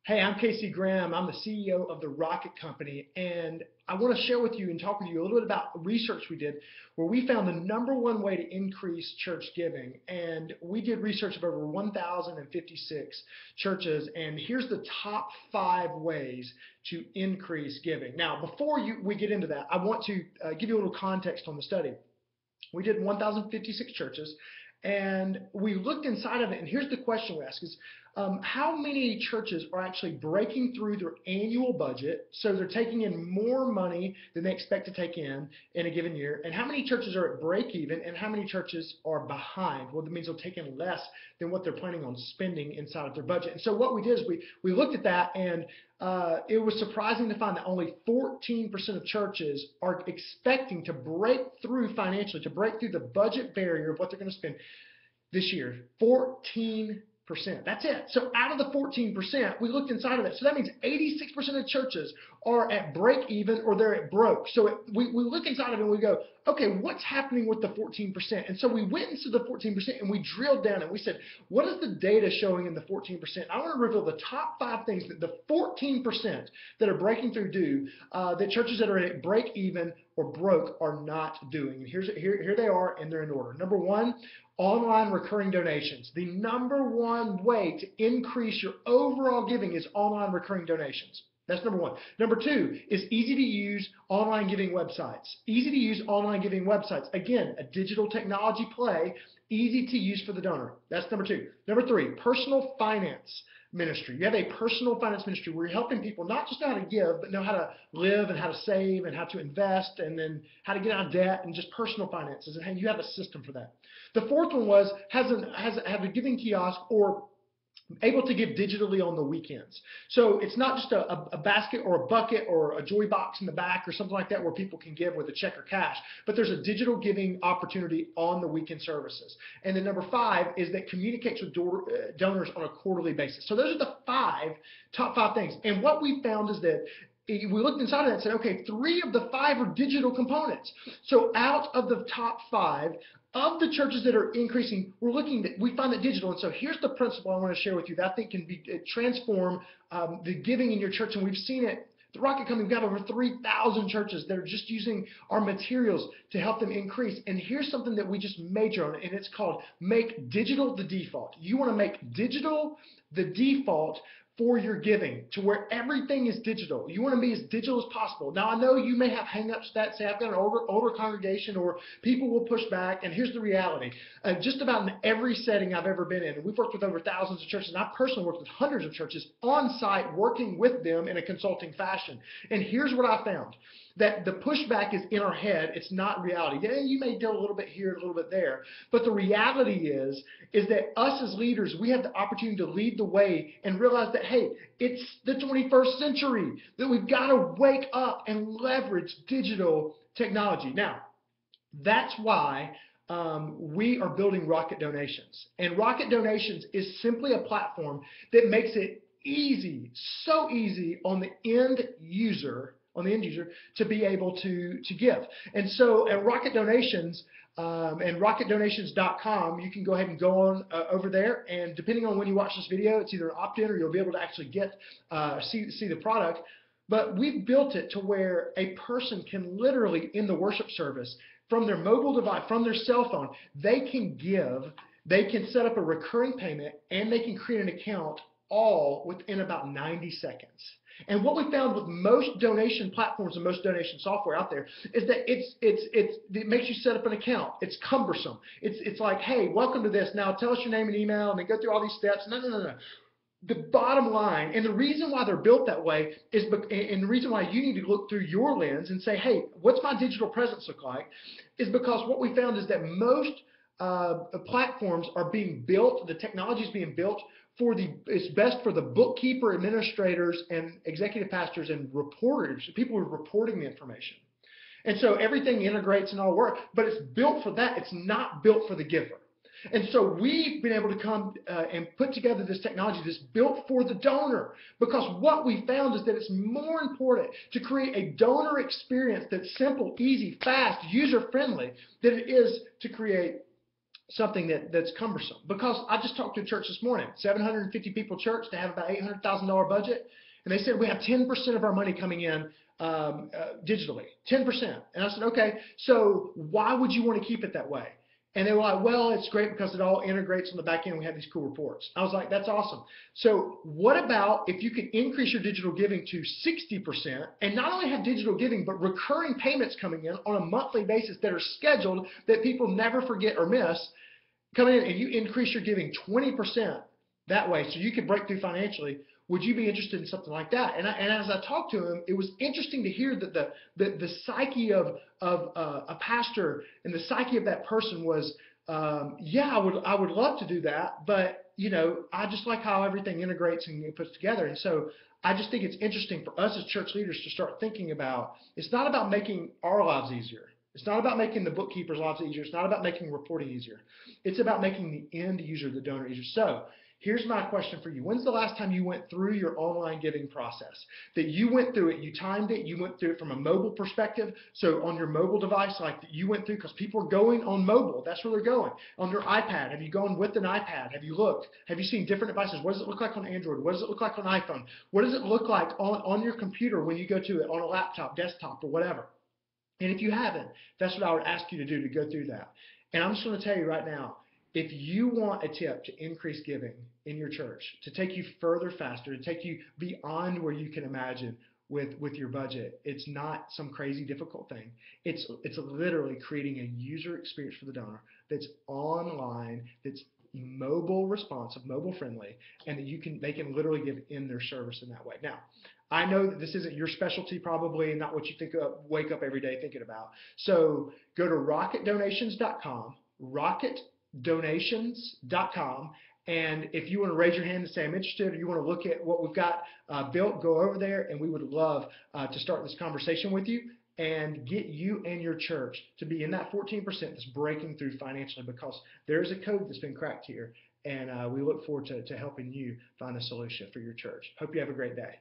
Hey, I'm Casey Graham. I'm the CEO of the Rocket Company, and I want to share with you and talk with you a little bit about research we did where we found the number one way to increase church giving. And we did research of over 1,056 churches, and here's the top 5 ways to increase giving. Now, before we get into that, I want to give you a little context on the study. We did 1,056 churches, and we looked inside of it, and here's the question we asked is, how many churches are actually breaking through their annual budget, so they're taking in more money than they expect to take in a given year, and how many churches are at break even, and how many churches are behind? Well, that means they'll take in less than what they're planning on spending inside of their budget. And so what we did is we looked at that, and it was surprising to find that only 14% of churches are expecting to break through financially, to break through the budget barrier of what they're going to spend this year. 14%. That's it. So out of the 14%, we looked inside of that. So that means 86% of churches are at break even or they're at broke. So we look inside of it and we go, okay, what's happening with the 14%? And so we went into the 14% and we drilled down and we said, what is the data showing in the 14%? I want to reveal the top 5 things that the 14% that are breaking through do that churches that are at break even or broke are not doing. And here they are, and they're in order. Number 1, online recurring donations. The number one way to increase your overall giving is online recurring donations. That's number 1. Number 2 is easy to use online giving websites. Easy to use online giving websites. Again, a digital technology play, easy to use for the donor. That's number 2. Number 3, personal finance ministry. You have a personal finance ministry where you're helping people not just know how to give, but know how to live and how to save and how to invest and then how to get out of debt and just personal finances. And you have a system for that. The 4th one was have a giving kiosk or able to give digitally on the weekends. So it's not just a basket or a bucket or a joy box in the back or something like that where people can give with a check or cash, but there's a digital giving opportunity on the weekend services. And then number 5 is that communicates with donors on a quarterly basis. So those are the top 5 things. And what we found is that we looked inside of that and said, okay, 3 of the 5 are digital components. So out of the top 5 of the churches that are increasing, we find that digital. And so here's the principle I want to share with you that I think can transform the giving in your church. And we've seen it. The Rocket Company, we've got over 3,000 churches that are just using our materials to help them increase. And here's something that we just major on, and it's called make digital the default. You want to make digital the default for your giving to where everything is digital. You want to be as digital as possible. Now, I know you may have hang-ups that say, I've got an older congregation or people will push back, and here's the reality. Just about in every setting I've ever been in, and we've worked with over thousands of churches, and I've personally worked with hundreds of churches on site working with them in a consulting fashion. And here's what I found, that the pushback is in our head. It's not reality. Yeah, you may do a little bit here, a little bit there, but the reality is that us as leaders, we have the opportunity to lead the way and realize that, hey, it's the 21st century, that we've got to wake up and leverage digital technology. Now, that's why we are building Rocket Donations. And Rocket Donations is simply a platform that makes it easy, so easy on the end user to be able to give. And so at Rocket Donations and rocketdonations.com, you can go ahead and go on over there, and depending on when you watch this video, it's either an opt-in or you'll be able to actually get see the product. But we've built it to where a person can literally, in the worship service, from their mobile device, from their cell phone, they can give, they can set up a recurring payment, and they can create an account all within about 90 seconds. And what we found with most donation platforms and most donation software out there is that it makes you set up an account. It's cumbersome. It's like, hey, welcome to this. Now tell us your name and email, and then go through all these steps. No. The bottom line, and the reason why they're built that way is, and the reason why you need to look through your lens and say, hey, what's my digital presence look like, is because what we found is that most platforms are being built, the technology is being built it's best for the bookkeeper, administrators, and executive pastors and reporters, people who are reporting the information. And so everything integrates and all work, but it's built for that. It's not built for the giver. And so we've been able to come and put together this technology that's built for the donor, because what we found is that it's more important to create a donor experience that's simple, easy, fast, user-friendly than it is to create something that's cumbersome. Because I just talked to a church this morning, 750 people church, they have about $800,000 budget, and they said we have 10% of our money coming in digitally, 10%. And I said, okay, so why would you want to keep it that way? And they were like, well, it's great because it all integrates on the back end. We have these cool reports. I was like, that's awesome. So what about if you could increase your digital giving to 60% and not only have digital giving, but recurring payments coming in on a monthly basis that are scheduled that people never forget or miss, coming in, and you increase your giving 20% that way so you could break through financially? Would you be interested in something like that? And as I talked to him, it was interesting to hear that the psyche of a pastor and the psyche of that person was, yeah, I would love to do that, but I just like how everything integrates and puts together. And so I just think it's interesting for us as church leaders to start thinking about, it's not about making our lives easier. It's not about making the bookkeeper's lives easier. It's not about making reporting easier. It's about making the end user, the donor, easier. So here's my question for you. When's the last time you went through your online giving process? That you went through it, you timed it, you went through it from a mobile perspective. So on your mobile device, like you went through, because people are going on mobile. That's where they're going. On your iPad, have you gone with an iPad? Have you looked? Have you seen different devices? What does it look like on Android? What does it look like on iPhone? What does it look like on your computer when you go to it, on a laptop, desktop, or whatever? And if you haven't, that's what I would ask you to do, to go through that. And I'm just going to tell you right now, if you want a tip to increase giving in your church, to take you further, faster, to take you beyond where you can imagine with your budget, it's not some crazy difficult thing. It's literally creating a user experience for the donor that's online, that's mobile responsive, mobile friendly, and that they can literally give in their service in that way. Now, I know that this isn't your specialty probably, and not what you wake up every day thinking about. So go to rocketdonations.com, rocketdonations.com, and if you want to raise your hand and say I'm interested, or you want to look at what we've got built, go over there, and we would love to start this conversation with you and get you and your church to be in that 14% that's breaking through financially, because there's a code that's been cracked here, and we look forward to helping you find a solution for your church. Hope you have a great day.